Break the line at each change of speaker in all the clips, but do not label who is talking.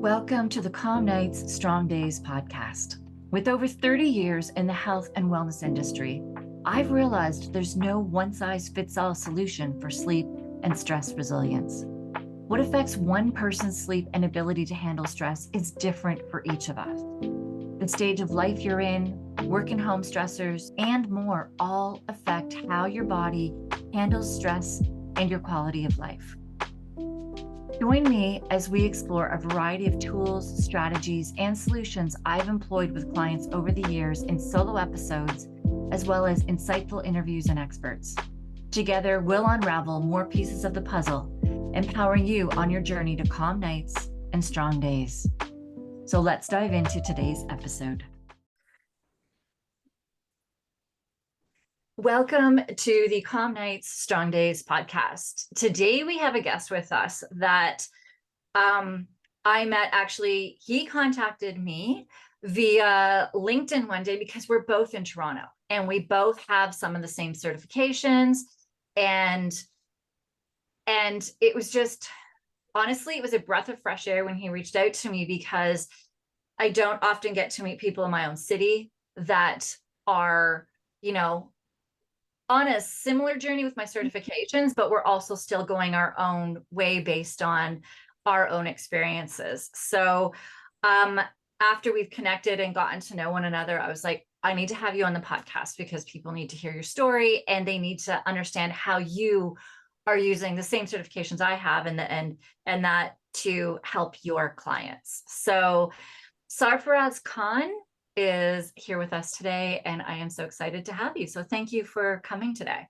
Welcome to the Calm Nights, Strong Days podcast. With over 30 years in the health and wellness industry, I've realized there's no one-size-fits-all solution for sleep and stress resilience. What affects one person's sleep and ability to handle stress is different for each of us. The stage of life you're in, work and home stressors, and more all affect how your body handles stress and your quality of life. Join me as we explore a variety of tools, strategies, and solutions I've employed with clients over the years in solo episodes, as well as insightful interviews and experts. Together, we'll unravel more pieces of the puzzle, empowering you on your journey to calm nights and strong days. So let's dive into today's episode. Welcome to the Calm Nights, Strong Days podcast. Today we have a guest with us that I met. Actually, he contacted me via LinkedIn one day because we're both in Toronto and we both have some of the same certifications. And it was just, honestly, it was a breath of fresh air when he reached out to me, because I don't often get to meet people in my own city that are, on a similar journey with my certifications, but we're also still going our own way based on our own experiences. So after we've connected and gotten to know one another, I was like, I need to have you on the podcast because people need to hear your story and they need to understand how you are using the same certifications I have and that to help your clients. So Sarfaraz Khan is here with us today, and I am so excited to have you. So thank you for coming today.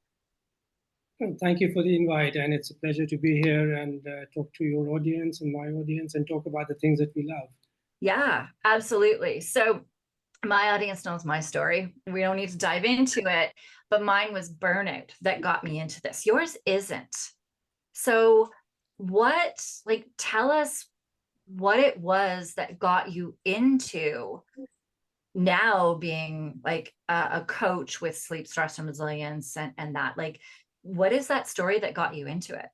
Thank you for the invite, and it's a pleasure to be here and talk to your audience and my audience and talk about the things that we love.
Yeah, absolutely. So my audience knows my story. We don't need to dive into it, but mine was burnout that got me into this. Yours isn't. So tell us what it was that got you into now being like a coach with sleep, stress, and resilience and that. Like, what is that story that got you into it?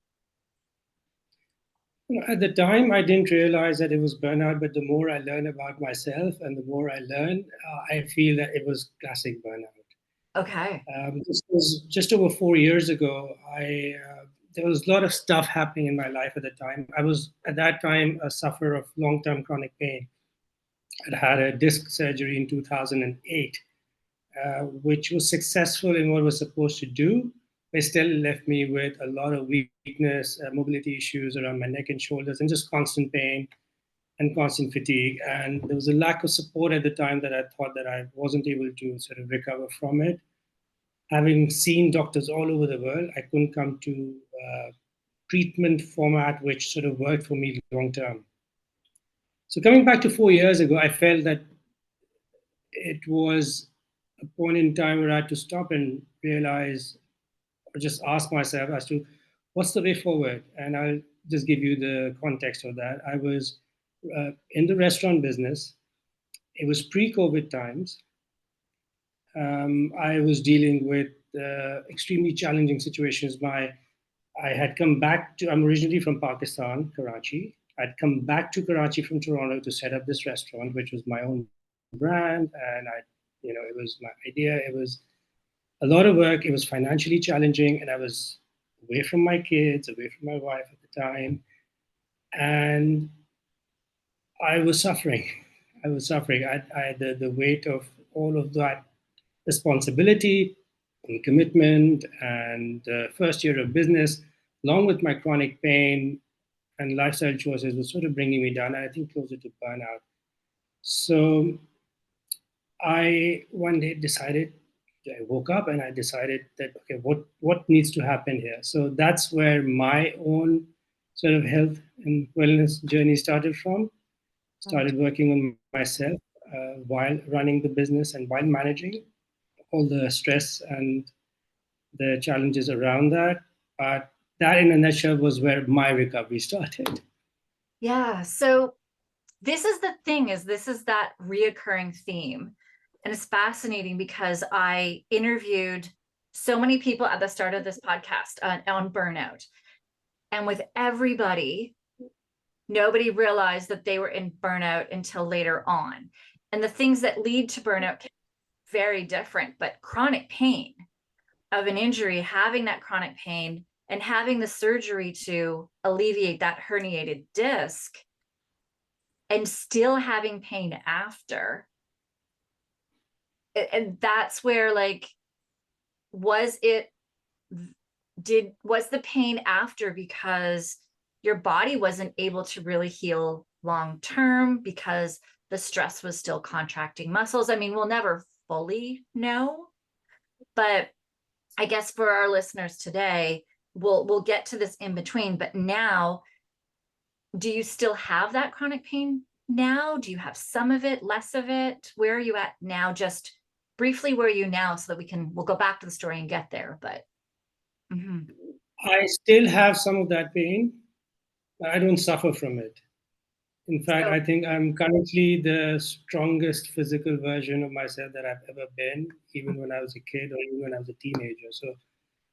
At the time, I didn't realize that it was burnout, but the more I learn about myself and the more I learn, I feel that it was classic burnout.
Okay.
This was just over 4 years ago. There was a lot of stuff happening in my life at the time. I was, at that time, a sufferer of long-term chronic pain. I'd had a disc surgery in 2008, which was successful in what it was supposed to do. It still left me with a lot of weakness, mobility issues around my neck and shoulders, and just constant pain and constant fatigue. And there was a lack of support at the time that I thought that I wasn't able to sort of recover from it. Having seen doctors all over the world, I couldn't come to a treatment format which sort of worked for me long term. So coming back to 4 years ago, I felt that it was a point in time where I had to stop and realize or just ask myself as to what's the way forward. And I'll just give you the context of that. I was in the restaurant business. It was pre-COVID times. I was dealing with extremely challenging situations. I had come back to, I'm originally from Pakistan, Karachi. I'd come back to Karachi from Toronto to set up this restaurant, which was my own brand. And it was my idea. It was a lot of work. It was financially challenging. And I was away from my kids, away from my wife at the time. And I was suffering. I was suffering. I had the weight of all of that responsibility and commitment and first year of business, along with my chronic pain and lifestyle choices, was sort of bringing me down, I think closer to burnout. So I one day I woke up and I decided that, okay, what needs to happen here? So that's where my own sort of health and wellness journey started from. Started working on myself while running the business and while managing all the stress and the challenges around that. But that, in a nutshell, was where my recovery started.
Yeah. So this is the thing, this is that reoccurring theme. And it's fascinating because I interviewed so many people at the start of this podcast on burnout. And with everybody, Nobody realized that they were in burnout until later on. And the things that lead to burnout can be very different, but chronic pain of an injury, having that chronic pain and having the surgery to alleviate that herniated disc and still having pain after. And that's where, like, was the pain after because your body wasn't able to really heal long term because the stress was still contracting muscles? I mean, we'll never fully know, but I guess for our listeners today, we'll get to this in between. But now, do you still have that chronic pain now? Do you have some of it, less of it? Where are you at now? Just briefly, where are you now, so that we'll go back to the story and get there. But
I still have some of that pain, but I don't suffer from it. In fact,
So,
I think I'm currently the strongest physical version of myself that I've ever been, even when I was a kid or even when I was a teenager. So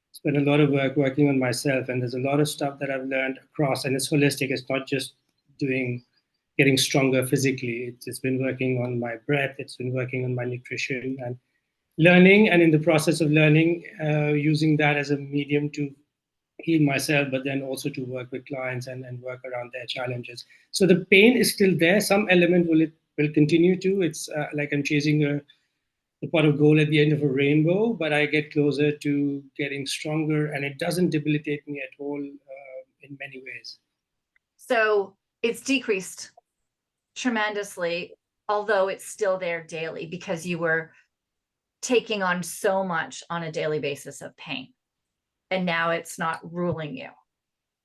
it's been a lot of work working on myself, and there's a lot of stuff that I've learned across, and it's holistic. It's not just getting stronger physically. It's been working on my breath. It's been working on my nutrition and learning, and in the process of learning, using that as a medium to heal myself, but then also to work with clients and work around their challenges. So the pain is still there. Some element will continue to. It's like I'm chasing the pot of gold at the end of a rainbow, but I get closer to getting stronger, and it doesn't debilitate me at all in many ways.
so it's decreased tremendously, although it's still there daily because you were taking on so much on a daily basis of pain. And now it's not ruling you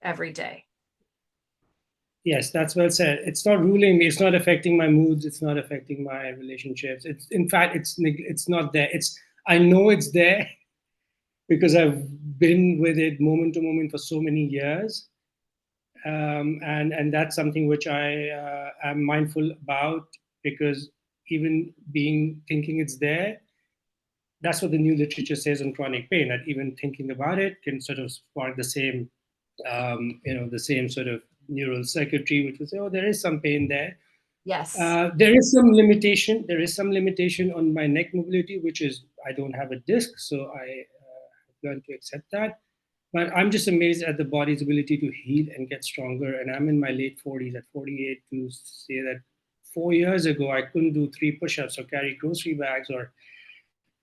every day.
Yes, that's well said. It's not ruling me. It's not affecting my moods. It's not affecting my relationships. It's in fact, it's not there. I know it's there because I've been with it moment to moment for so many years, and that's something which I am mindful about, because even thinking it's there, that's what the new literature says on chronic pain. That even thinking about it can sort of spark the same, the same sort of neural circuitry, which will say, oh, there is some pain there.
Yes.
There is some limitation. There is some limitation on my neck mobility, which is I don't have a disc, so I have learned to accept that. But I'm just amazed at the body's ability to heal and get stronger. And I'm in my late 40s, at 48, to say that 4 years ago I couldn't do 3 push-ups or carry grocery bags or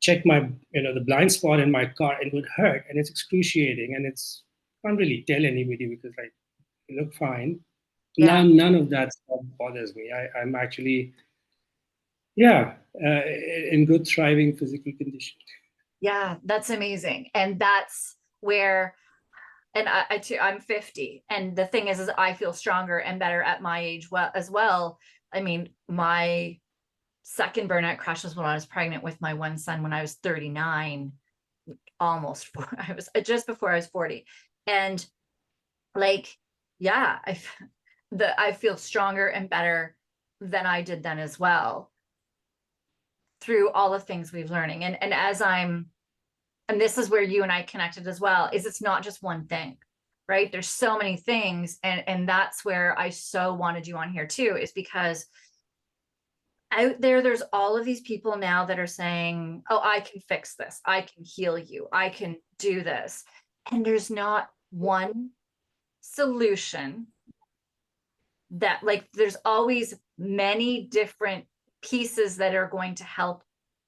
check my the blind spot in my car. It would hurt, and it's excruciating, and it's can't really tell anybody because like you look fine.
Yeah.
Now none of that stuff bothers me. I'm actually yeah in good thriving physical condition.
Yeah. That's amazing. And that's where, and I too, I'm 50. And the thing is I feel stronger and better at my age as well. I mean, my second burnout crash was when I was pregnant with my one son when I was 39, almost I was just before I was 40. And like, yeah, I feel stronger and better than I did then as well, through all the things we've learning. And and this is where you and I connected as well, is it's not just one thing, right? There's so many things. And that's where I so wanted you on here too, is because out there's all of these people now that are saying, oh, I can fix this. I can heal you. I can do this. And there's not one solution that, like, there's always many different pieces that are going to help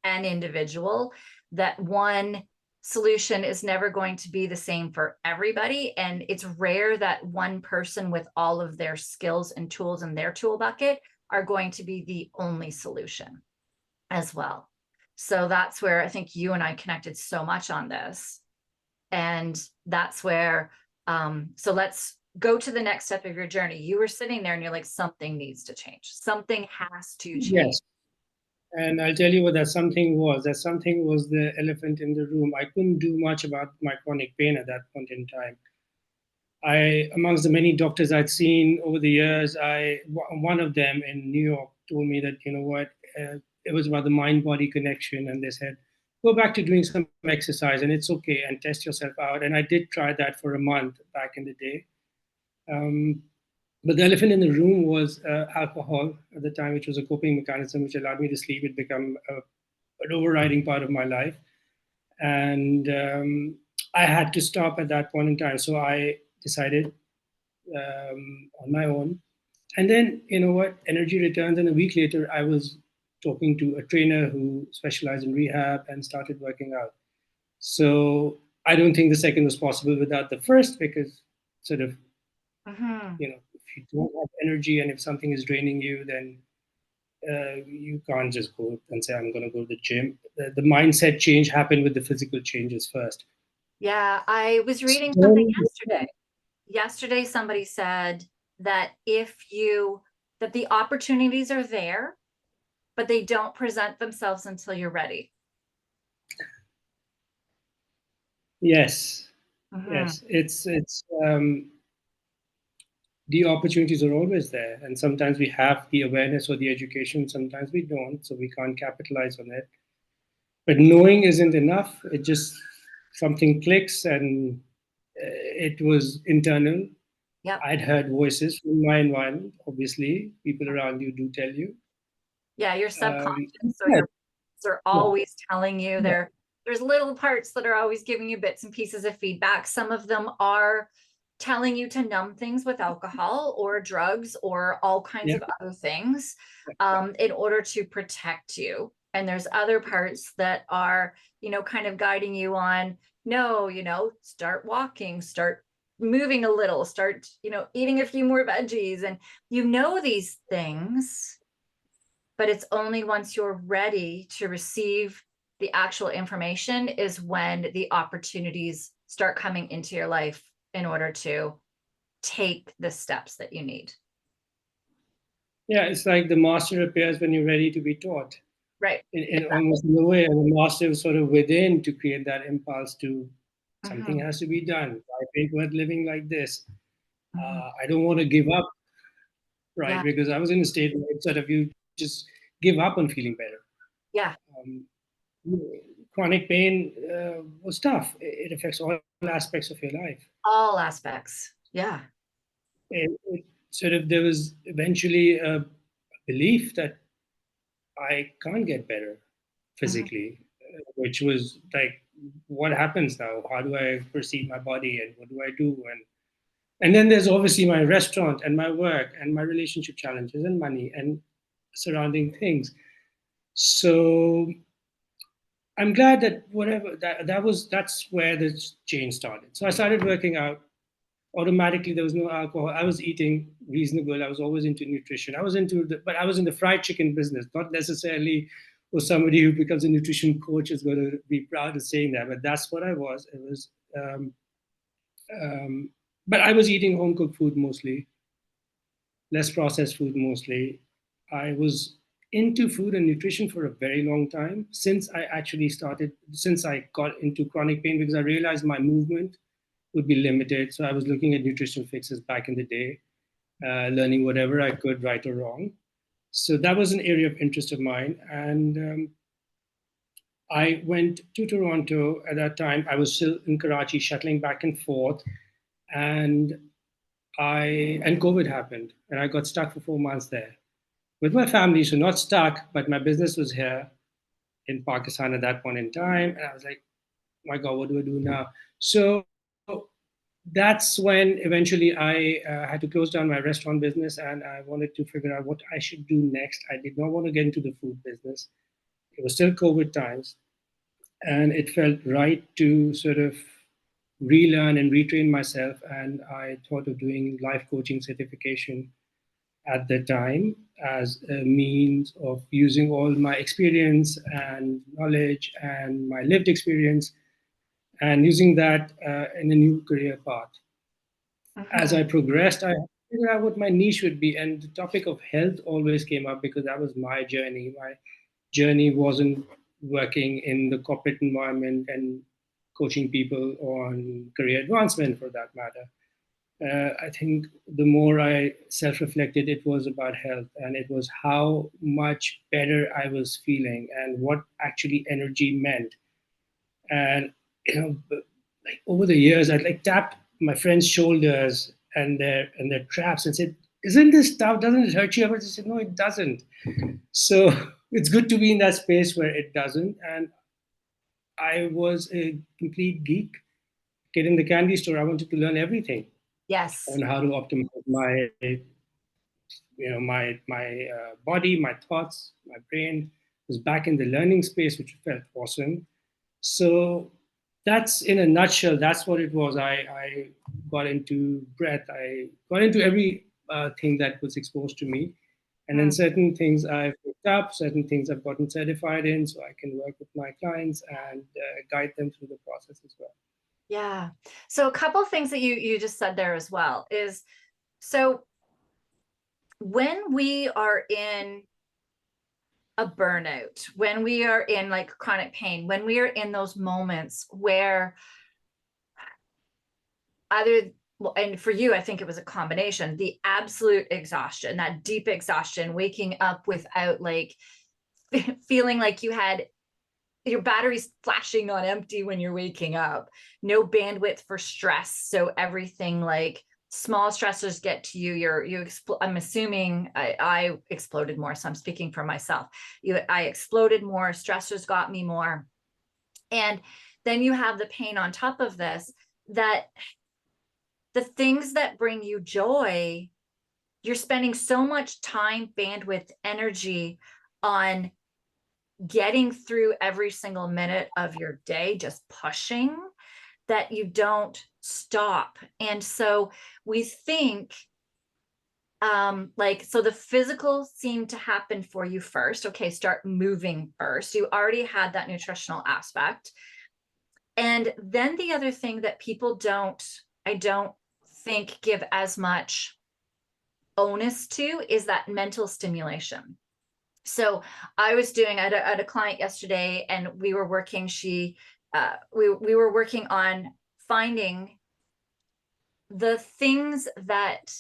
an individual. That one solution is never going to be the same for everybody. And it's rare that one person with all of their skills and tools in their tool bucket are going to be the only solution as well. So that's where I think you and I connected so much on this. And that's where, so let's go to the next step of your journey. You were sitting there and you're like, something needs to change. Something has to change.
Yes. And I'll tell you what that something was. That something was the elephant in the room. I couldn't do much about my chronic pain at that point in time. Amongst the many doctors I'd seen over the years, one of them in New York told me that, you know what, it was about the mind-body connection, and they said, go back to doing some exercise, and it's okay, and test yourself out. And I did try that for a month back in the day. But the elephant in the room was alcohol at the time, which was a coping mechanism which allowed me to sleep. It became an overriding part of my life. And I had to stop at that point in time. So I decided on my own. And then, you know what, energy returns. And a week later, I was talking to a trainer who specialized in rehab and started working out. So I don't think the second was possible without the first, because sort of,
Mhm.
if you don't have energy and if something is draining you, then you can't just go and say, I'm going to go to the gym. The mindset change happened with the physical changes first.
Yeah, I was reading something
So,
yesterday. Yesterday, somebody said that that the opportunities are there, but they don't present themselves until you're ready.
yes,
Mhm.
yes, it's the opportunities are always there, and sometimes we have the awareness or the education, sometimes we don't, so we can't capitalize on it. But knowing isn't enough. It just something clicks, and it was internal.
Yep.
I'd heard voices from my environment. Obviously, people around you do tell you.
Yeah, your
Um,
subconscious or
yeah,
your are
yeah,
always telling you
yeah,
there's little parts that are always giving you bits and pieces of feedback. Some of them are telling you to numb things with alcohol or drugs or all kinds
yeah,
of other things
yeah.
in order to protect you. And there's other parts that are, kind of guiding you on, no, start walking, start moving a little, start, eating a few more veggies. And these things, but it's only once you're ready to receive the actual information is when the opportunities start coming into your life in order to take the steps that you need.
Yeah, it's like the master appears when you're ready to be taught.
Right.
In almost in a way, and the master is sort of within to create that impulse to something
Mhm,
has to be done. Life ain't worth living like this.
mhm.
I don't want to give up, right?
Yeah,
Because I was in a state where sort of you just give up on feeling better.
yeah,
Um, Chronic pain was tough. It affects all aspects of your life.
all aspects. Yeah.
It sort of there was eventually a belief that I can't get better
Mhm.
physically, which was like, what happens now? How do I perceive my body, and what do I do? And then there's obviously my restaurant and my work and my relationship challenges and money and surrounding things. So I'm glad that whatever that's where the change started. So I started working out. Automatically, there was no alcohol. I was eating reasonable. I was always into nutrition. But I was in the fried chicken business, not necessarily for somebody who becomes a nutrition coach is going to be proud of saying that. But that's what I was. It was, um, but I was eating home cooked food mostly, less processed food mostly. I was into food and nutrition for a very long time since I got into chronic pain because I realized my movement would be limited. So I was looking at nutritional fixes back in the day, learning whatever I could, right or wrong. So that was an area of interest of mine. And I went to Toronto at that time. I was still in Karachi, shuttling back and forth. And and COVID happened, and I got stuck for 4 months there with my family. So not stuck, but my business was here in Pakistan at that point in time. And I was like, my God, what do I do now? So that's when eventually I had to close down my restaurant business, and I wanted to figure out what I should do next. I did not want to get into the food business. It was still COVID times, and it felt right to sort of relearn and retrain myself. And I thought of doing life coaching certification at the time as a means of using all my experience and knowledge and my lived experience and using that in a new career path. As
Mhm.
I progressed, I figured out what my niche would be. And the topic of health always came up because that was my journey. My journey wasn't working in the corporate environment and coaching people on career advancement for that matter. I think the more I self reflected, it was about health and it was how much better I was feeling and what actually energy meant. And like over the years, I'd like tapped my friends' shoulders and their traps and said, isn't this tough? Doesn't it hurt you ever? I said, no, it doesn't. So it's good to be in that space where it doesn't. And I was a complete geek. Kid in the candy store, I wanted to learn everything
Yes.
on how to optimize my, body, my thoughts, my brain. Was back in the learning space, which felt awesome. So that's in a nutshell. That's what it was. I got into breath. I got into every thing that was exposed to me, and then
Mm.
certain things I've picked up, certain things I've gotten certified in, so I can work with my clients and guide them through the process as well.
Yeah. So a couple things that you just said there as well is, so when we are in a burnout, when we are in like chronic pain, when we are in those moments where either, well, and for you, I think it was a combination, the absolute exhaustion, that deep exhaustion, waking up without like feeling like you had your batteries flashing on empty when you're waking up, no bandwidth for stress. So everything like small stressors get to you. I'm assuming I exploded more. So I'm speaking for myself. I exploded more, stressors got me more. And then you have the pain on top of this, that the things that bring you joy, you're spending so much time, bandwidth, energy on getting through every single minute of your day, just pushing, that you don't stop. And so we think like, so the physical seemed to happen for you first. Okay, start moving first. You already had that nutritional aspect. And then the other thing that people I don't think give as much onus to is that mental stimulation. So I was doing, I had a client yesterday and we were working, we were working on finding the things that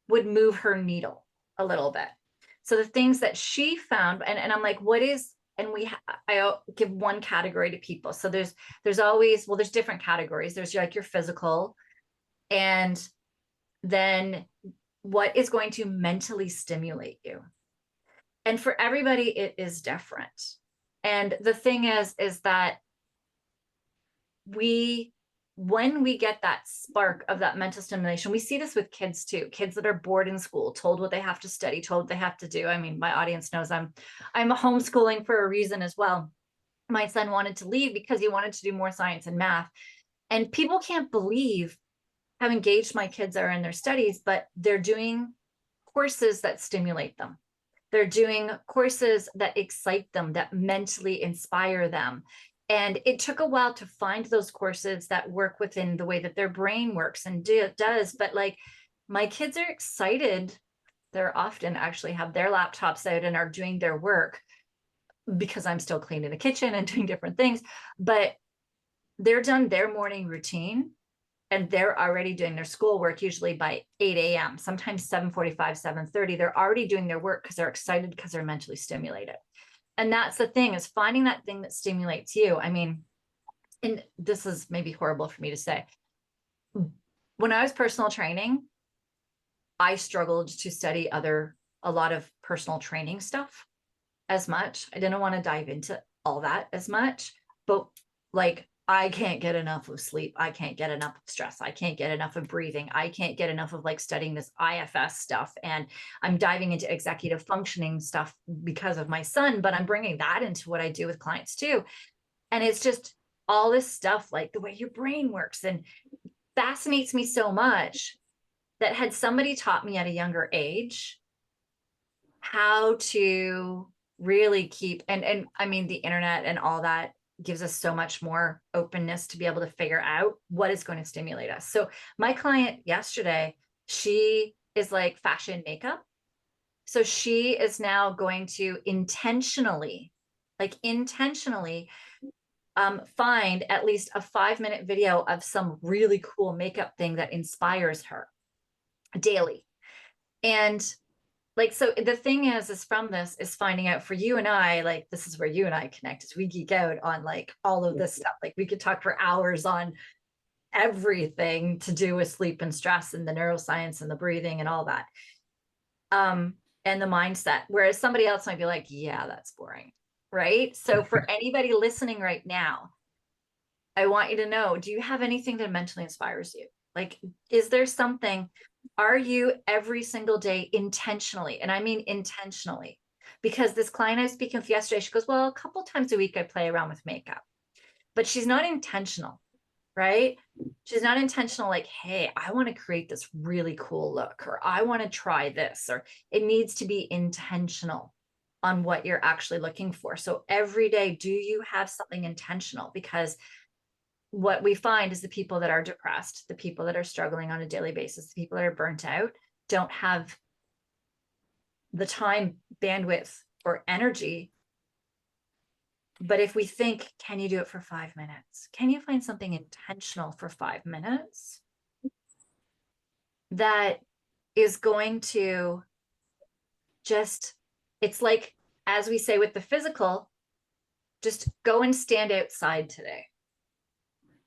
would move her needle a little bit. So the things that she found, and I'm like, what is, and I give one category to people. So there's always, well, there's different categories. There's like your physical, and then what is going to mentally stimulate you. And for everybody, it is different. And the thing is that when we get that spark of that mental stimulation, we see this with kids too, kids that are bored in school, told what they have to study, told what they have to do. I mean, my audience knows I'm homeschooling for a reason as well. My son wanted to leave because he wanted to do more science and math. And people can't believe how engaged my kids are in their studies, but they're doing courses that stimulate them. They're doing courses that excite them, that mentally inspire them. And it took a while to find those courses that work within the way that their brain works and does. But like, my kids are excited. They're often actually have their laptops out and are doing their work because I'm still cleaning the kitchen and doing different things. But they're done their morning routine and they're already doing their schoolwork usually by 8 a.m., sometimes 7:45, 7:30. They're already doing their work because they're excited, because they're mentally stimulated. And that's the thing, is finding that thing that stimulates you. I mean, and this is maybe horrible for me to say. When I was personal training, I struggled to study a lot of personal training stuff as much. I didn't want to dive into all that as much, but like, I can't get enough of sleep. I can't get enough of stress. I can't get enough of breathing. I can't get enough of like studying this IFS stuff. And I'm diving into executive functioning stuff because of my son, but I'm bringing that into what I do with clients too. And it's just all this stuff, like the way your brain works, and fascinates me so much that had somebody taught me at a younger age how to really keep, and I mean, the internet and all that gives us so much more openness to be able to figure out what is going to stimulate us. So my client yesterday, she is like fashion makeup. So she is now going to intentionally find at least a 5-minute video of some really cool makeup thing that inspires her daily. And like, so the thing is from this is finding out for you and I, like, this is where you and I connect, is we geek out on like all of this stuff. Like, we could talk for hours on everything to do with sleep and stress and the neuroscience and the breathing and all that. and the mindset. Whereas somebody else might be like, yeah, that's boring. Right. So for anybody listening right now, I want you to know, do you have anything that mentally inspires you? Like, is there something, are you every single day intentionally? And I mean intentionally, because this client I was speaking with yesterday, she goes, well, a couple times a week I play around with makeup, but she's not intentional, right? She's not intentional, like, hey, I want to create this really cool look, or I want to try this, or it needs to be intentional on what you're actually looking for. So every day, do you have something intentional? Because what we find is the people that are depressed, the people that are struggling on a daily basis, the people that are burnt out, don't have the time, bandwidth, or energy. But if we think, can you do it for 5 minutes? Can you find something intentional for 5 minutes that is going to just, it's like, as we say with the physical, just go and stand outside today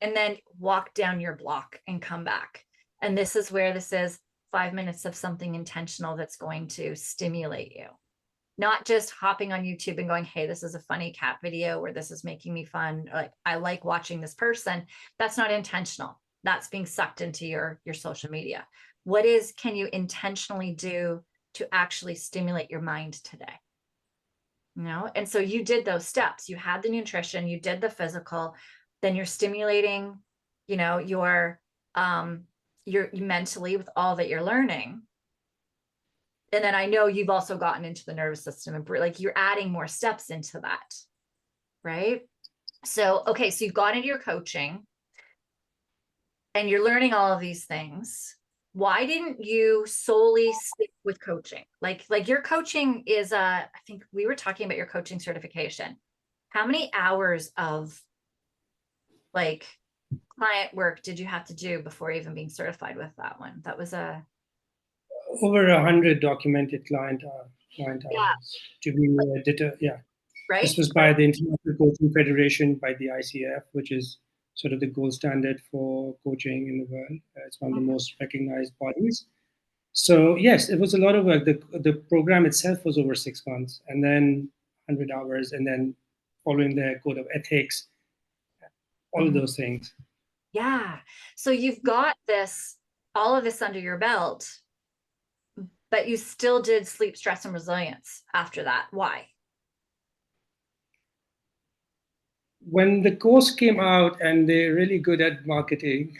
and then walk down your block and come back. And this is where this is 5 minutes of something intentional that's going to stimulate you. Not just hopping on YouTube and going, hey, this is a funny cat video, or this is making me fun. Like, I like watching this person. That's not intentional. That's being sucked into your social media. What can you intentionally do to actually stimulate your mind today? And so you did those steps. You had the nutrition, you did the physical, then you're stimulating, your mentally with all that you're learning. And then I know you've also gotten into the nervous system, and like you're adding more steps into that, right? So, okay, so you've got into your coaching and you're learning all of these things. Why didn't you solely stick with coaching? Like your coaching is, I think we were talking about your coaching certification. How many hours of like client work did you have to do before even being certified with that one? That was
over 100 documented client
yeah,
hours to be editor. Yeah,
right?
this was by the International Coaching Federation, by the ICF, which is sort of the gold standard for coaching in the world. It's one of the most recognized bodies. So yes, it was a lot of work. The program itself was over 6 months, and then 100 hours, and then following the code of ethics, all of
Mhm.
those things.
Yeah. So you've got all of this under your belt, but you still did sleep, stress, and resilience after that. Why?
When the course came out, and they're really good at marketing,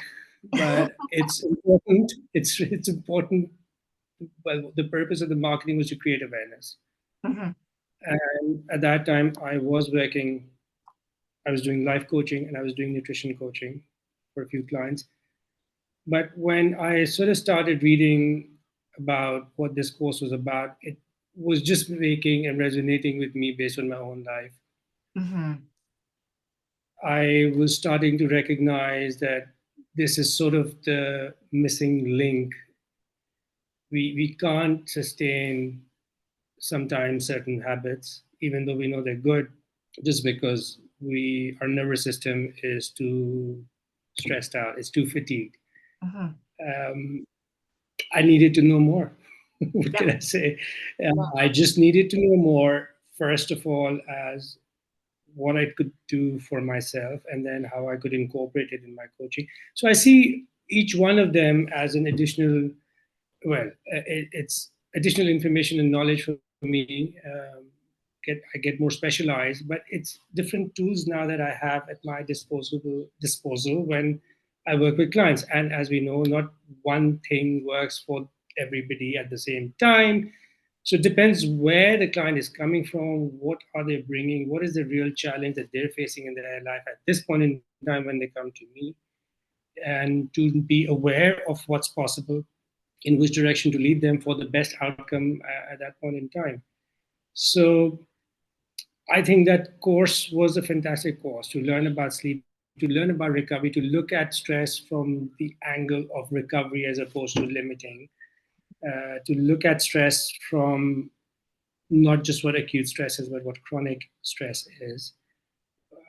but it's important. It's important. Well, the purpose of the marketing was to create awareness.
Mhm.
And at that time, I was working. I was doing life coaching and I was doing nutrition coaching for a few clients. But when I sort of started reading about what this course was about, it was just making and resonating with me based on my own life.
Mhm.
I was starting to recognize that this is sort of the missing link. We can't sustain sometimes certain habits, even though we know they're good, just because our nervous system is too stressed out, it's too fatigued.
Mhm.
Um, I needed to know more. What
Yeah.
can I say?
Yeah.
I just needed to know more, first of all, as what I could do for myself, and then how I could incorporate it in my coaching. So I see each one of them as an additional, well, it's additional information and knowledge for me. I get more specialized, but it's different tools now that I have at my disposal when I work with clients. And as we know, not one thing works for everybody at the same time. So it depends where the client is coming from, what are they bringing, what is the real challenge that they're facing in their life at this point in time when they come to me, and to be aware of what's possible, in which direction to lead them for the best outcome at that point in time. So I think that course was a fantastic course to learn about sleep, to learn about recovery, to look at stress from the angle of recovery as opposed to limiting, to look at stress from not just what acute stress is, but what chronic stress is.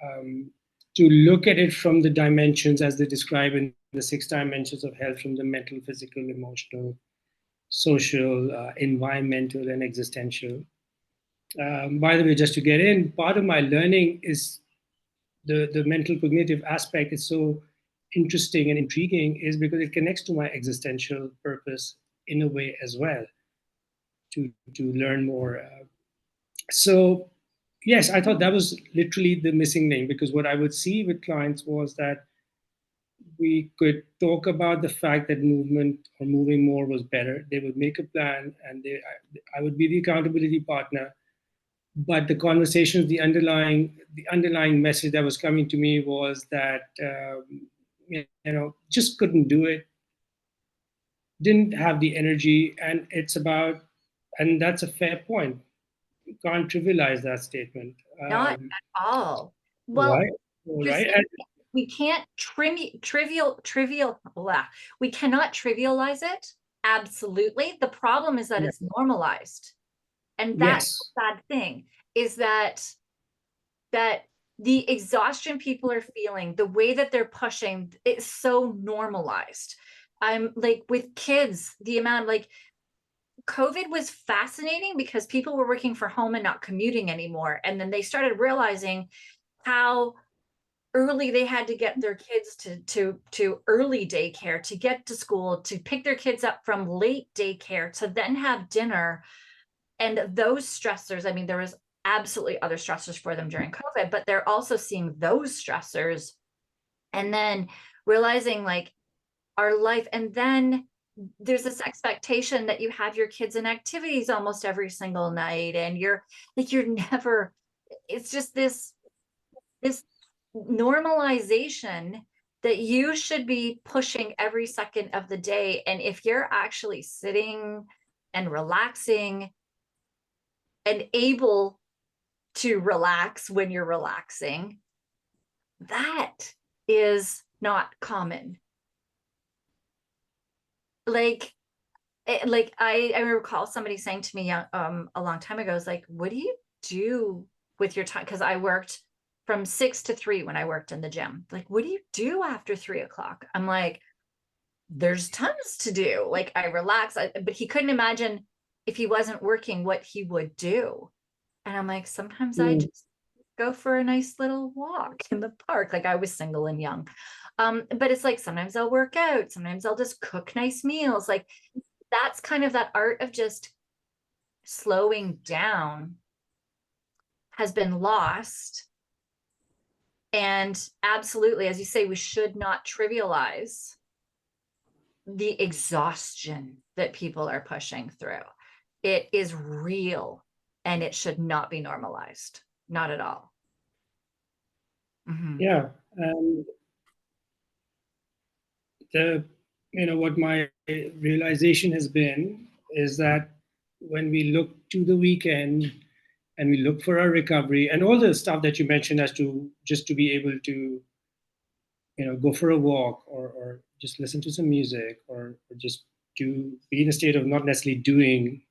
Um, to look at it from the dimensions as they describe in the 6 dimensions of health, from the mental, physical, emotional. social, environmental, and existential. By the way, just to get in, part of my learning is the mental cognitive aspect is so interesting and intriguing is because it connects to my existential purpose in a way as well to learn more. So yes, I thought that was literally the missing link because what I would see with clients was that we could talk about the fact that movement or moving more was better. They would make a plan, and I would be the accountability partner. But the conversations, the underlying message that was coming to me was that just couldn't do it, didn't have the energy, and and that's a fair point. You can't trivialize that statement.
Not at all. Well,
Right,
you're
right,
saying
and
we can't we cannot trivialize it. Absolutely. The problem is that
yeah,
it's normalized. And that's
yes,
the bad thing is that the exhaustion people are feeling, the way that they're pushing, it's so normalized. I'm like with kids, the amount like COVID was fascinating because people were working from home and not commuting anymore. And then they started realizing how early they had to get their kids to early daycare, to get to school, to pick their kids up from late daycare, to then have dinner. And those stressors, I mean, there was absolutely other stressors for them during COVID, but they're also seeing those stressors and then realizing like our life. And then there's this expectation that you have your kids in activities almost every single night. And you're never, it's just this normalization that you should be pushing every second of the day. And if you're actually sitting and relaxing and able to relax when you're relaxing, that is not common. Like, I recall somebody saying to me a long time ago, is like, what do you do with your time? Because I worked from 6 to 3 when I worked in the gym. Like, what do you do after 3 o'clock? I'm like, there's tons to do. Like, I relax. But he couldn't imagine if he wasn't working what he would do. And I'm like, sometimes I
mm,
just go for a nice little walk in the park. Like I was single and young. But it's like sometimes I'll work out, sometimes I'll just cook nice meals. Like that's kind of that art of just slowing down has been lost. And absolutely, as you say, we should not trivialize the exhaustion that people are pushing through. It is real and it should not be normalized. Not at all. Mhm.
yeah. The what my realization has been is that when we look to the weekend and we look for our recovery and all the stuff that you mentioned as to just to be able to go for a walk or just listen to some music or just to be in a state of not necessarily doing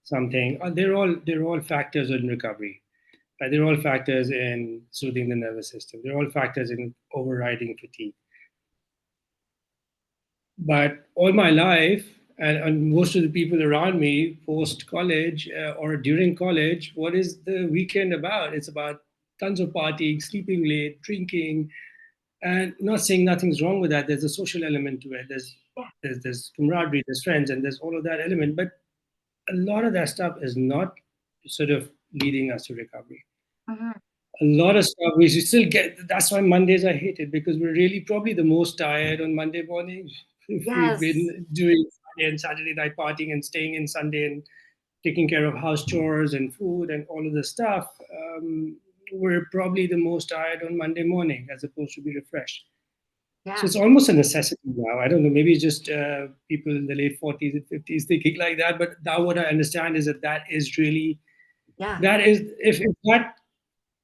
something, they're all factors in recovery, right? They're all factors in soothing the nervous system, they're all factors in overriding fatigue. But all my life, and most of the people around me post college or during college, what is the weekend about? It's about tons of partying, sleeping late, drinking, and not saying nothing's wrong with that. There's a social element to it.
Yeah.
There's camaraderie, there's friends, and there's all of that element. But a lot of that stuff is not sort of leading us to recovery.
Mhm.
A lot of stuff we still get. That's why Mondays I hate it because we're really probably the most tired on Monday morning. If we've
Yes.
been doing Friday and Saturday night partying and staying in Sunday and taking care of house chores and food and all of the stuff, we're probably the most tired on Monday morning as opposed to be refreshed. So
Yeah.
it's almost a necessity now. I don't know, maybe it's just people in the late 40s and 50s thinking like that. But now what I understand is that that is really,
Yeah.
that is, if that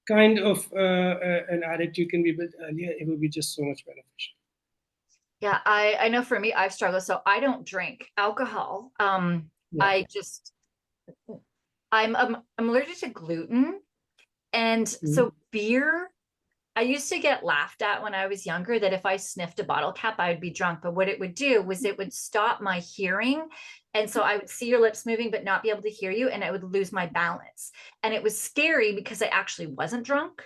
kind of an attitude can be built earlier, it would be just so much beneficial.
Yeah. I know for me, I've struggled. So I don't drink alcohol.
Yeah.
I just I'm allergic to gluten. And
Mhm.
so beer, I used to get laughed at when I was younger that if I sniffed a bottle cap, I would be drunk. But what it would do was it would stop my hearing. And so I would see your lips moving, but not be able to hear you. And I would lose my balance. And it was scary because I actually wasn't drunk.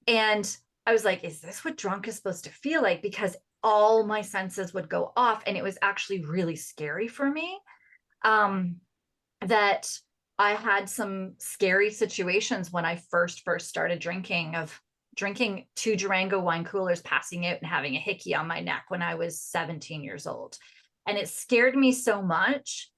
And I was like, is this what drunk is supposed to feel like? Because all my senses would go off. And it was actually really scary for me. That I had some scary situations when I first started drinking, of drinking 2 Durango wine coolers, passing out and having a hickey on my neck when I was 17 years old. And it scared me so much.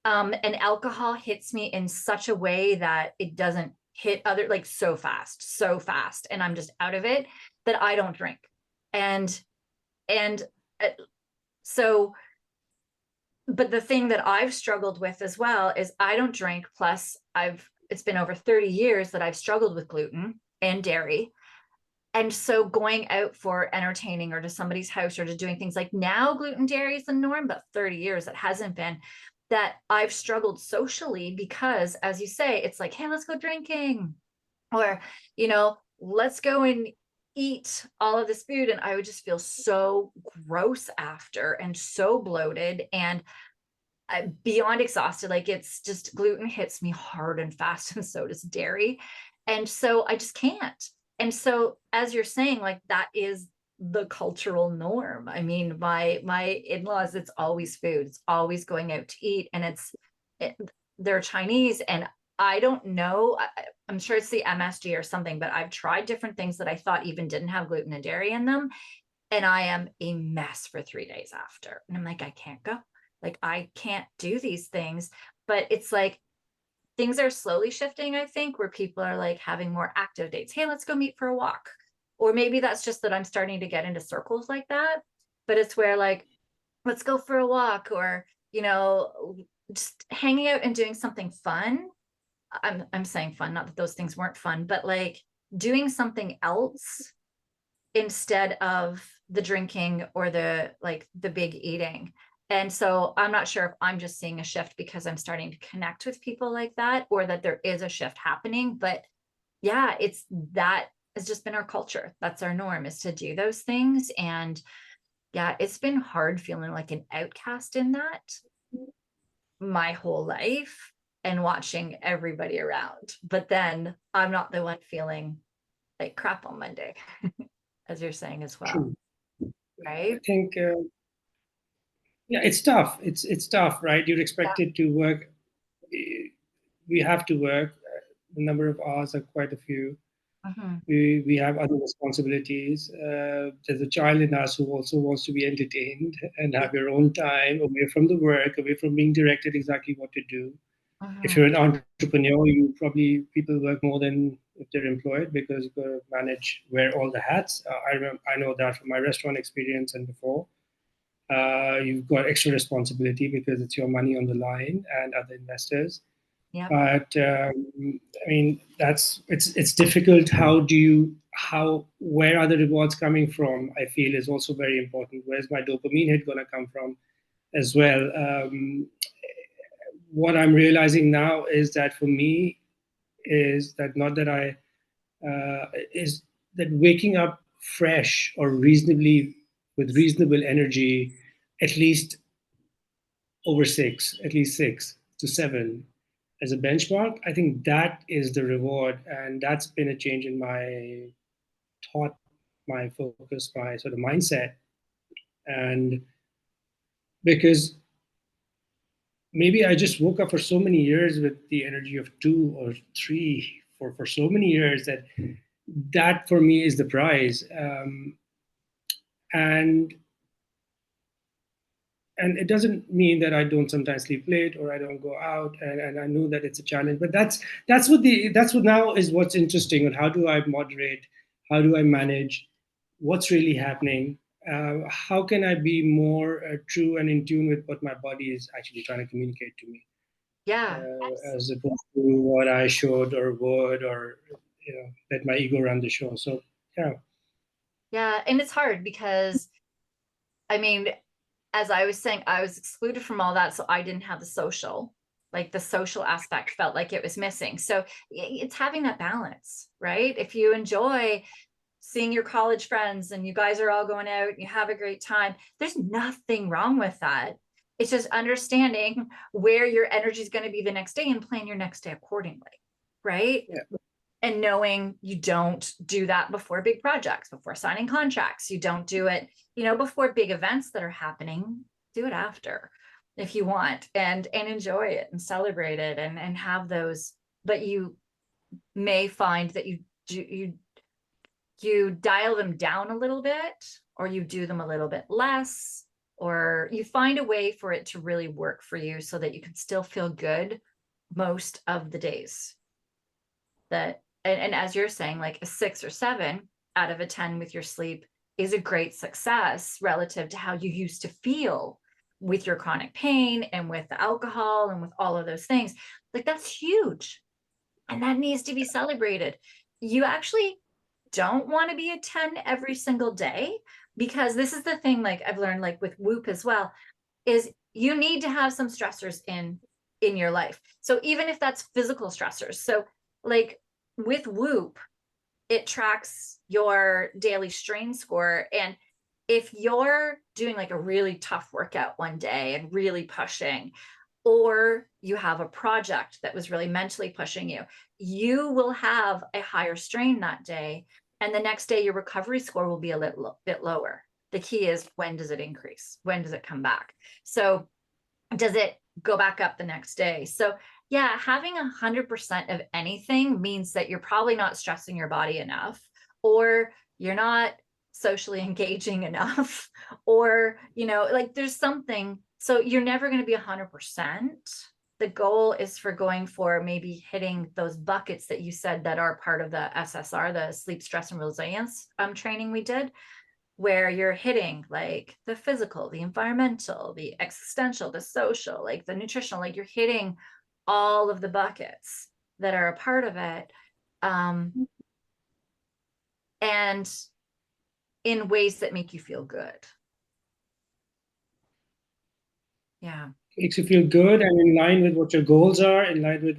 And alcohol hits me in such a way that it doesn't hit other, like so fast. And I'm just out of it, that I don't drink. And uh, so but the thing that I've struggled with as well is I don't drink. Plus it's been over 30 years that I've struggled with gluten and dairy. And so going out for entertaining or to somebody's house or to doing things, like now gluten dairy is the norm, but 30 years it hasn't been. That I've struggled socially because, as you say, it's like, hey, let's go drinking, or, let's go and eat all of this food. And I would just feel so gross after, and so bloated, and beyond exhausted. Like, it's just, gluten hits me hard and fast, and so does dairy. And so I just can't. And so, as you're saying, like, that is the cultural norm. I mean, my in-laws, it's always food, it's always going out to eat, and they're Chinese. And I don't know, I'm sure it's the MSG or something, but I've tried different things that I thought even didn't have gluten and dairy in them, and I am a mess for 3 days after. And I'm like, I can't go. Like, I can't do these things. But it's like things are slowly shifting, I think, where people are like having more active dates. Hey, let's go meet for a walk. Or maybe that's just that I'm starting to get into circles like that. But it's where, like, let's go for a walk, or, just hanging out and doing something fun. I'm saying fun, not that those things weren't fun, but like doing something else instead of the drinking or the big eating. And so I'm not sure if I'm just seeing a shift because I'm starting to connect with people like that, or that there is a shift happening. But yeah, that has just been our culture. That's our norm, is to do those things. And yeah, it's been hard feeling like an outcast in that my whole life, and watching everybody around. But then I'm not the one feeling like crap on Monday, as you're saying as well.
True. I
Right?
think, yeah, it's tough. It's tough, right? You're expected to work. We have to work. The number of hours are quite a few.
Mhm.
We have other responsibilities. There's a child in us who also wants to be entertained and have your own time away from the work, away from being directed exactly what to do. If
Mhm.
you're an entrepreneur, you probably, people work more than if they're employed, because you've got to manage, wear all the hats. I know that from my restaurant experience and before. You've got extra responsibility because it's your money on the line and other investors.
Yep.
But I mean, it's difficult. Where are the rewards coming from? I feel is also very important. Where's my dopamine hit going to come from as well? What I'm realizing now is that for me is that not that I is that waking up fresh or reasonably with reasonable energy, at least at least 6 to 7 as a benchmark. I think that is the reward, and that's been a change in my thought, my focus, my sort of mindset, and because maybe I just woke up for so many years with the energy of 2 or 3 for so many years that for me is the prize. And and it doesn't mean that I don't sometimes sleep late or I don't go out, and I know that it's a challenge. But that's what now is what's interesting. And how do I moderate? How do I manage? What's really happening? How can I be more true and in tune with what my body is actually trying to communicate to me,
Yeah.
as opposed to what I should or would, or let my ego run the show. So yeah.
Yeah. And it's hard because, I mean, as I was saying, I was excluded from all that. So I didn't have the social aspect felt like it was missing. So it's having that balance, right? If you enjoy seeing your college friends and you guys are all going out and you have a great time. There's nothing wrong with that. It's just understanding where your energy is going to be the next day and plan your next day accordingly. Right.
Yeah.
And knowing you don't do that before big projects, before signing contracts. You don't do it, before big events that are happening. Do it after if you want, and enjoy it and celebrate it and have those. But you may find that you dial them down a little bit, or you do them a little bit less, or you find a way for it to really work for you so that you can still feel good most of the days. And as you're saying, like a 6 or 7 out of a 10 with your sleep is a great success relative to how you used to feel with your chronic pain and with the alcohol and with all of those things. Like, that's huge. And that needs to be celebrated. You actually don't want to be a 10 every single day, because this is the thing, like I've learned, like with Whoop as well, is you need to have some stressors in your life. So even if that's physical stressors. So like with Whoop, it tracks your daily strain score. And if you're doing like a really tough workout one day and really pushing, or you have a project that was really mentally pushing you, you will have a higher strain that day. And the next day, your recovery score will be a little bit lower. The key is, when does it increase? When does it come back? So does it go back up the next day? So yeah, having 100% of anything means that you're probably not stressing your body enough, or you're not socially engaging enough, or, like there's something. So you're never going to be 100%. The goal is for going for maybe hitting those buckets that you said that are part of the SSR, the sleep, stress, and resilience training we did, where you're hitting like the physical, the environmental, the existential, the social, like the nutritional, like you're hitting all of the buckets that are a part of it. And in ways that make you feel good. Yeah.
Makes you feel good and in line with what your goals are, in line with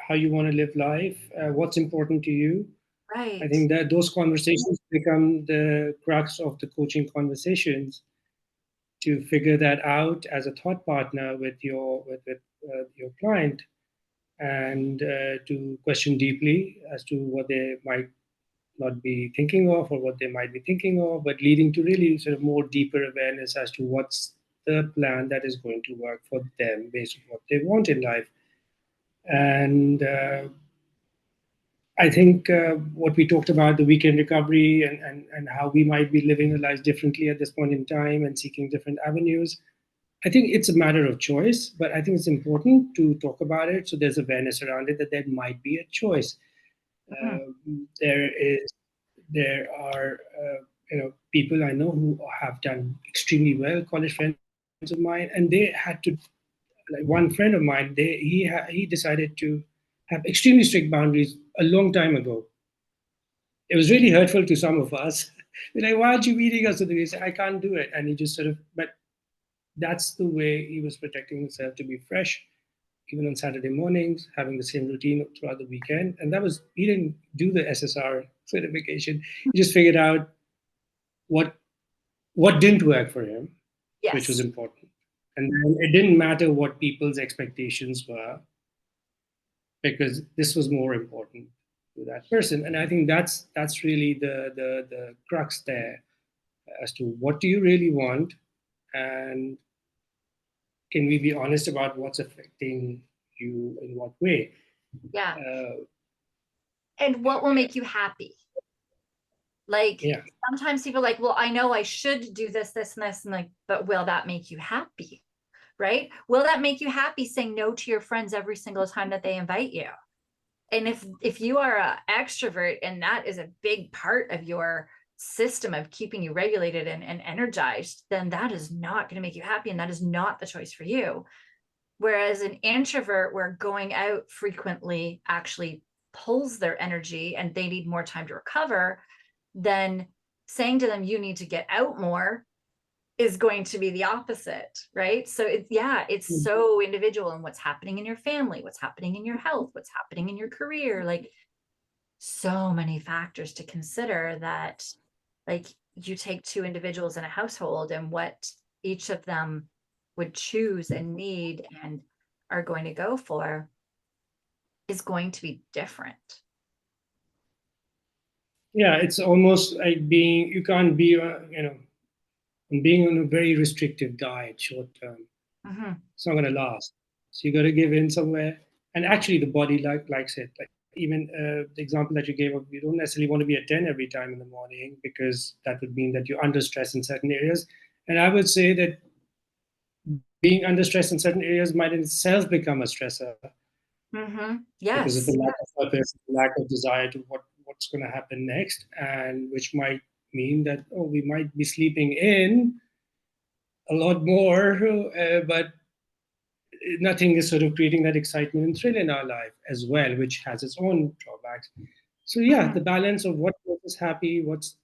how you want to live life, what's important to you.
Right.
I think that those conversations become the crux of the coaching conversations, to figure that out as a thought partner with your client, and to question deeply as to what they might not be thinking of or what they might be thinking of, but leading to really sort of more deeper awareness as to what's the plan that is going to work for them based on what they want in life. And I think what we talked about, the weekend recovery, and how we might be living our lives differently at this point in time and seeking different avenues, I think it's a matter of choice, but I think it's important to talk about it so there's awareness around it that there might be a choice. There are people I know who have done extremely well, college friends of mine, and they had to, like one friend of mine, he decided to have extremely strict boundaries a long time ago. It was really hurtful to some of us. We're like, why aren't you meeting us? He said, I can't do it. And he just sort of, but that's the way he was protecting himself, to be fresh, even on Saturday mornings, having the same routine throughout the weekend. And he didn't do the SSR certification. He just figured out what didn't work for him,
Yes.
Which was important. And then it didn't matter what people's expectations were, because this was more important to that person. And I think that's really the crux there, as to what do you really want, and can we be honest about what's affecting you in what way?
Yeah. And what will make you happy? Like,
yeah.
Sometimes people are like, well, I know I should do this, this, and this, and like, but will that make you happy? Right? Will that make you happy saying no to your friends every single time that they invite you? And if you are an extrovert and that is a big part of your system of keeping you regulated and energized, then that is not going to make you happy, and that is not the choice for you. Whereas an introvert, where going out frequently actually pulls their energy and they need more time to recover, then saying to them, you need to get out more, is going to be the opposite, right? So it's so individual, and what's happening in your family, what's happening in your health, what's happening in your career. Like, so many factors to consider that, like, you take two individuals in a household and what each of them would choose and need and are going to go for is going to be different.
Yeah, it's almost like you can't be, being on a very restrictive diet short term.
Mm-hmm.
It's not going to last. So you got to give in somewhere. And actually, the body likes it. Like even the example that you gave of, you don't necessarily want to be at 10 every time in the morning because that would mean that you're under stress in certain areas. And I would say that being under stress in certain areas might in itself become a stressor
Mm-hmm.
because of the
Yes.
lack of purpose, lack of desire to what's going to happen next, and which might mean that we might be sleeping in a lot more, but nothing is sort of creating that excitement and thrill in our life as well, which has its own drawbacks. So yeah,
Mm-hmm.
the balance of what makes us happy, what's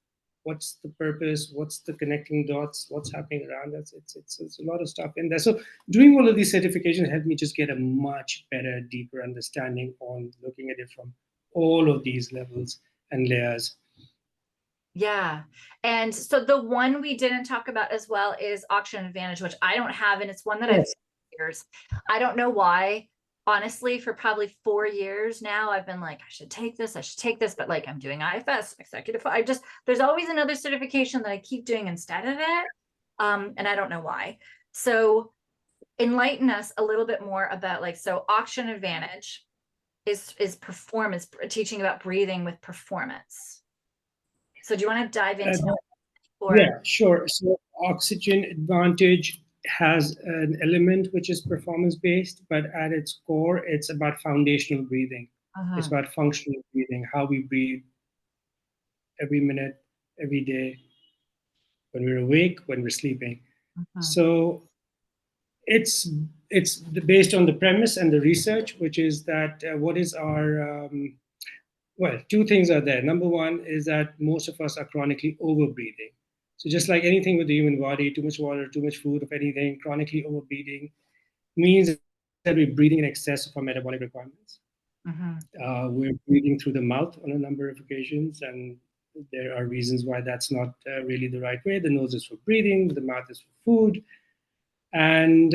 the purpose, what's the connecting dots, what's happening around us. It's a lot of stuff in there. So doing all of these certifications helped me just get a much better, deeper understanding on looking at it from all of these levels and layers.
Yeah. And so the one we didn't talk about as well is Auction Advantage, which I don't have, and it's one that I've
Yes.
years. I don't know why. Honestly, for probably 4 years now, I've been like, I should take this, but like I'm doing IFS, executive. There's always another certification that I keep doing instead of it. And I don't know why. So enlighten us a little bit more about like, so Auction Advantage is performance, teaching about breathing with performance. So do you want to dive
Uh,
into or
Yeah, sure. So Oxygen Advantage has an element which is performance based, but at its core, it's about foundational breathing. It's
uh-huh.
about functional breathing, how we breathe every minute, every day, when we're awake, when we're sleeping.
Uh-huh.
So it's it's based on the premise and the research, which is that what is our well, two things are there. Number one is that most of us are chronically overbreathing. So just like anything with the human body, too much water, too much food, of anything, chronically overbreathing means that we're breathing in excess of our metabolic requirements.
Uh-huh.
We're breathing through the mouth on a number of occasions, and there are reasons why that's not really the right way. The nose is for breathing, the mouth is for food. And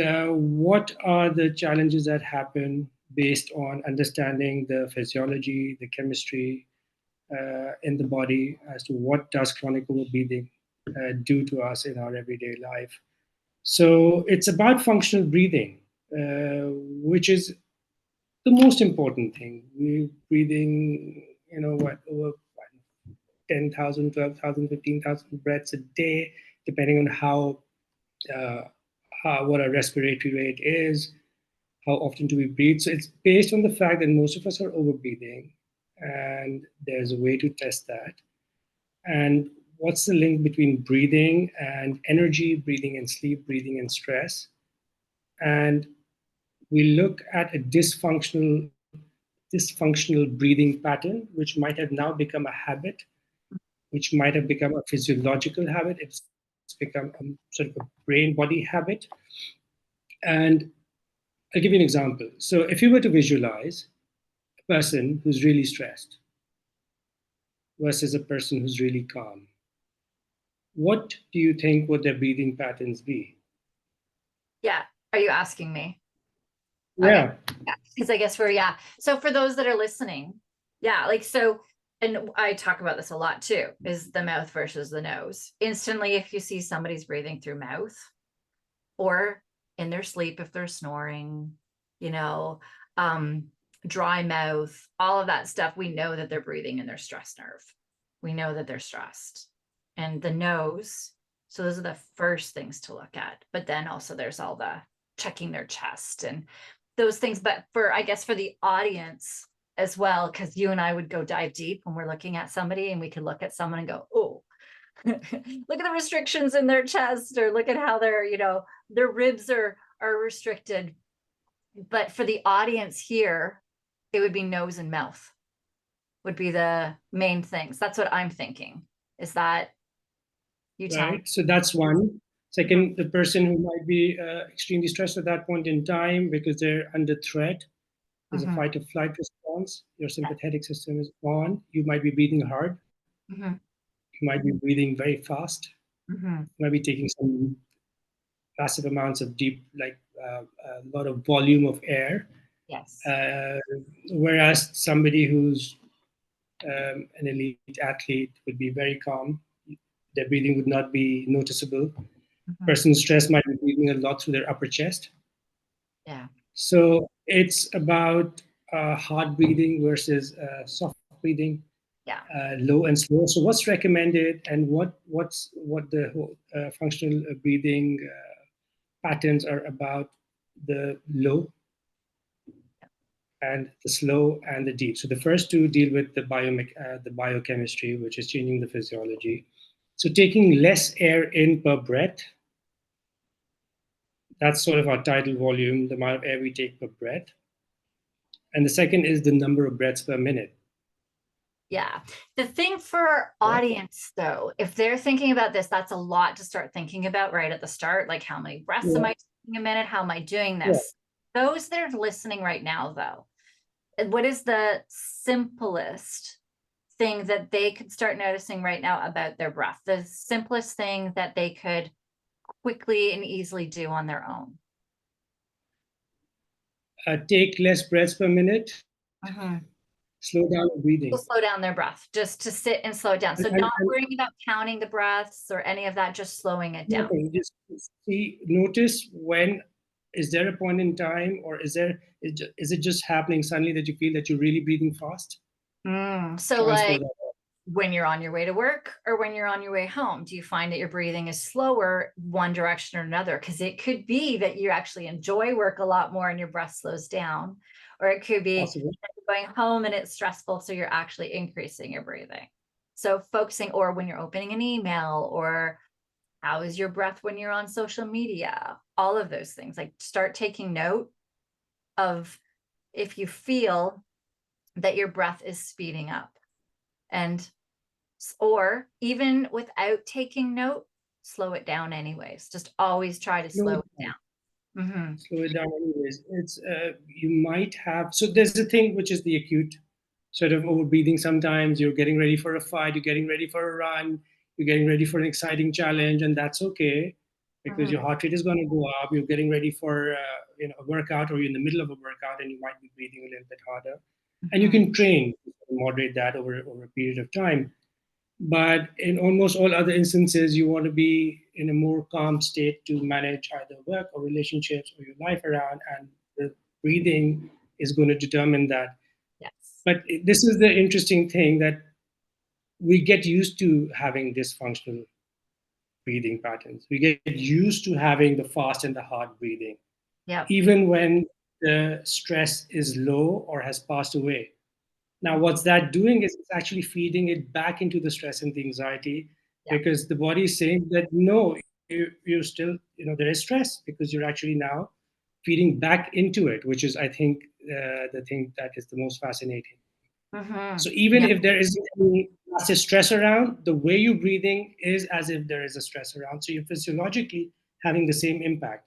what are the challenges that happen based on understanding the physiology, the chemistry, in the body as to what does chronic overbreathing do to us in our everyday life. So it's about functional breathing, which is the most important thing. We're breathing, over 10,000, 12,000, 15,000 breaths a day, depending on uh, what our respiratory rate is, how often do we breathe. So it's based on the fact that most of us are overbreathing, and there's a way to test that. And what's the link between breathing and energy, breathing and sleep, breathing and stress? And we look at a dysfunctional breathing pattern, which might have now become a habit, which might have become a physiological habit. It's become a sort of a brain body habit. And I'll give you an example. So if you were to visualize a person who's really stressed versus a person who's really calm, what do you think would their breathing patterns be?
Yeah. Are you asking me? Okay.
Yeah.
Yeah. Because I guess yeah. So for those that are listening, yeah, like so, and I talk about this a lot too, is the mouth versus the nose. Instantly, if you see somebody's breathing through mouth or in their sleep, if they're snoring, you know, um, dry mouth, all of that stuff, we know that they're breathing in their stress nerve. We know that they're stressed. And the nose, so those are the first things to look at. But then also there's all the checking their chest and those things. But I guess for the audience as well, because you and I would go dive deep when we're looking at somebody and we could look at someone and go, oh, look at the restrictions in their chest, or look at how their ribs are restricted. But for the audience here, it would be nose and mouth would be the main things. That's what I'm thinking. Is that you tell me?
Right. So that's one. Second, the person who might be extremely stressed at that point in time because they're under threat, there's a
Mhm.
fight or flight response. response. Your sympathetic system is on. You might be breathing hard.
Mm-hmm.
You might be breathing very fast.
Mm-hmm.
You might be taking some massive amounts of deep, like a lot of volume of air.
Yes.
Uh, Whereas somebody who's an elite athlete would be very calm. Their breathing would not be noticeable.
Mm-hmm.
Person stressed might be breathing a lot through their upper chest.
Yeah.
So it's about hard breathing versus soft breathing,
Yeah.
low and slow. So what's recommended, and what the functional breathing patterns are about: the low and the slow and the deep. So the first two deal with the biochemistry, which is changing the physiology. So taking less air in per breath. That's sort of our tidal volume, the amount of air we take per breath. And the second is the number of breaths per minute.
Yeah. The thing for our
Yeah.
audience, though, if they're thinking about this, that's a lot to start thinking about right at the start. Like, how many breaths am
Yeah.
I taking a minute? How am I doing
Yeah.
this? Those that are listening right now, though, what is the simplest thing that they could start noticing right now about their breath? The simplest thing that they could quickly and easily do on their own?
Take less breaths per minute.
Mm-hmm.
Slow down the breathing.
Slow down their breath, just to sit and slow it down. So not
And
worrying about counting the breaths or any of that, just slowing it down.
nothing. Just see, notice when is there a point in time, or is it just happening suddenly that you feel that you're really breathing fast?
So
Transfer
like
that.
when you're on your way to work or when you're on your way home, do you find that your breathing is slower one direction or another? Because it could be that you actually enjoy work a lot more and your breath slows down, or it could be
Possible.
that you're going home and it's stressful, so you're actually increasing your breathing. So focusing, or when you're opening an email, or how is your breath when you're on social media? All of those things, like start taking note of if you feel that your breath is speeding up. And or even without taking note, slow it down anyways. Just always try to
Slow
slow
it
it
down.
down. Mm-hmm.
Slow it down anyways. It's you might have, so there's a thing which is the acute sort of overbreathing. Sometimes you're getting ready for a fight, you're getting ready for a run, you're getting ready for an exciting challenge, and that's okay because
Mm-hmm.
your heart rate is going to go up. You're getting ready for a workout, or you're in the middle of a workout and you might be breathing a little bit harder. And you
Mm-hmm.
can train to moderate that over a period of time. But in almost all other instances, you want to be in a more calm state to manage either work or relationships or your life around, and the breathing is going to determine that.
Yes.
But this is the interesting thing, that we get used to having dysfunctional breathing patterns. We get used to having the fast and the hard breathing,
Yep.
even when the stress is low or has passed away. Now, what's that doing is it's actually feeding it back into the stress and the anxiety,
Yep.
because the body is saying that no, you're still, there is stress, because you're actually now feeding back into it, which is, I think, the thing that is the most fascinating.
Mm-hmm.
So even
Yep.
if there isn't any massive stress around, the way you're breathing is as if there is a stress around. So you're physiologically having the same impact.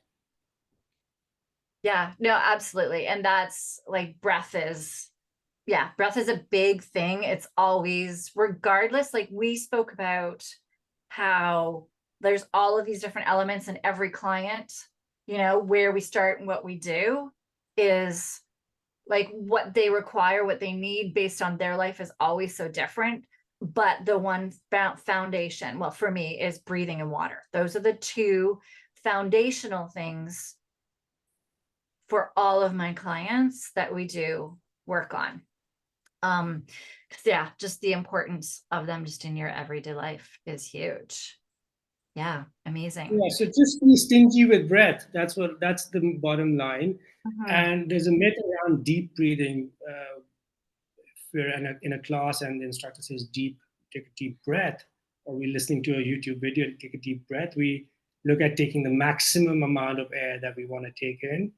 Yeah, no, absolutely. And that's like breath is a big thing. It's always, regardless, like we spoke about how there's all of these different elements in every client, where we start and what we do is like what they require, what they need based on their life is always so different. But the one foundation, well, for me, is breathing and water. Those are the two foundational things for all of my clients that we do work on. Yeah, just the importance of them just in your everyday life is huge. Yeah, amazing.
Yeah, so just be stingy with breath. That's the bottom line.
Mhm.
And there's a myth around deep breathing. If we're in a class and the instructor says take a deep breath, or we're listening to a YouTube video and take a deep breath, we look at taking the maximum amount of air that we want to take in.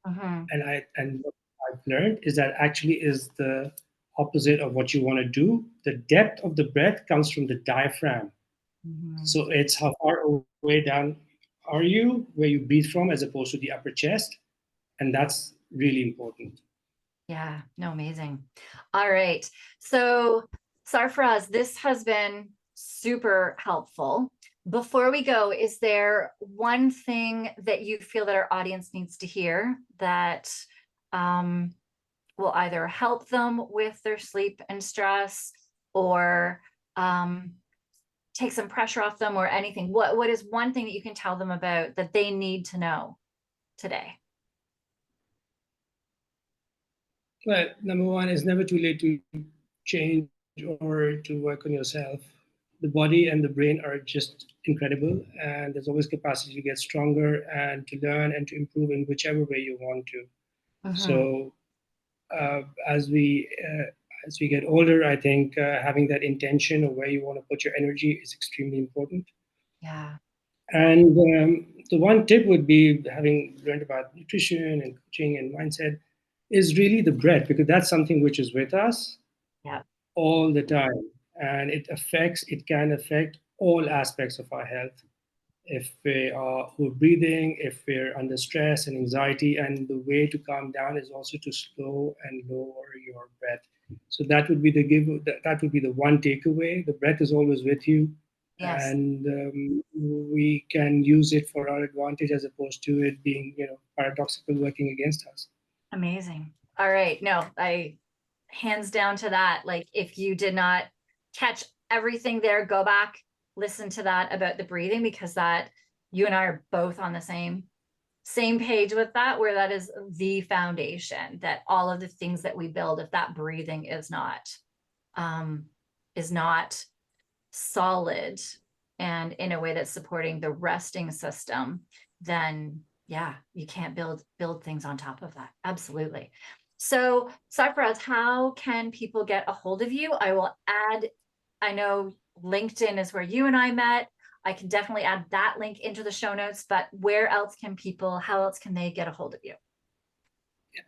Mhm.
And what I've learned is that actually is the opposite of what you want to do. The depth of the breath comes from the diaphragm.
Mhm.
So it's how far away down are you, where you breathe from, as opposed to the upper chest. And that's really important.
Yeah, no, amazing. All right. So, Sarfaraz, this has been super helpful. Before we go, is there one thing that you feel that our audience needs to hear that um, will either help them with their sleep and stress, or um, take some pressure off them, or anything? What is one thing that you can tell them about that they need to know today?
Well, number one, it's never too late to change or to work on yourself. The body and the brain are just incredible, and there's always capacity to get stronger and to learn and to improve in whichever way you want to.
Mhm.
So, uh, as we as we get older, I think having that intention of where you want to put your energy is extremely important.
Yeah.
And the one tip would be, having learned about nutrition and coaching and mindset, is really the breath, because that's something which is with us
Yeah.
all the time, and it can affect all aspects of our health. If we are breathing, if we're under stress and anxiety, and the way to calm down is also to slow and lower your breath. So that would be the one takeaway. The breath is always with you,
Yes.
and we can use it for our advantage as opposed to it being, paradoxical, working against us.
Amazing. All right. No, I hands down to that. Like, if you did not catch everything there, go back, listen to that about the breathing, because that, you and I are both on the same page with that, where that is the foundation, that all of the things that we build, if that breathing um is not solid and in a way that's supporting the resting system, then yeah, you can't build things on top of that. Absolutely. So, Sarfaraz, how can people get a hold of you? I will add, I know LinkedIn is where you and I met. I can definitely add that link into the show notes, but how else can they get a hold of you?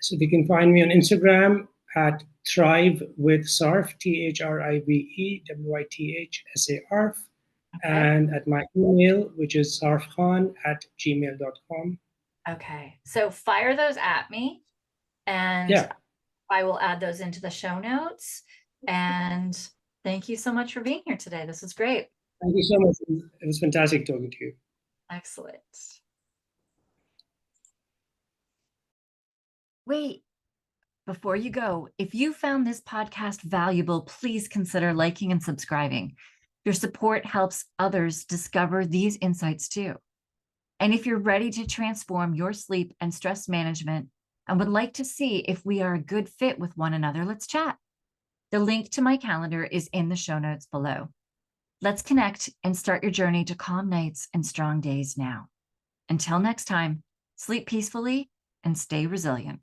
So they can find me on Instagram at Thrive with Sarf, ThriveWithSarf,
Okay.
and at my email, which is sarfkhan@gmail.com.
Okay. So fire those at me, and
Yeah,
I will add those into the show notes. And thank you so much for being here today. This was great.
thank you so much. It was fantastic talking to you.
Excellent. Wait, before you go, if you found this podcast valuable, please consider liking and subscribing. Your support helps others discover these insights too. And if you're ready to transform your sleep and stress management and would like to see if we are a good fit with one another, let's chat. The link to my calendar is in the show notes below. Let's connect and start your journey to calm nights and strong days now. Until next time, sleep peacefully and stay resilient.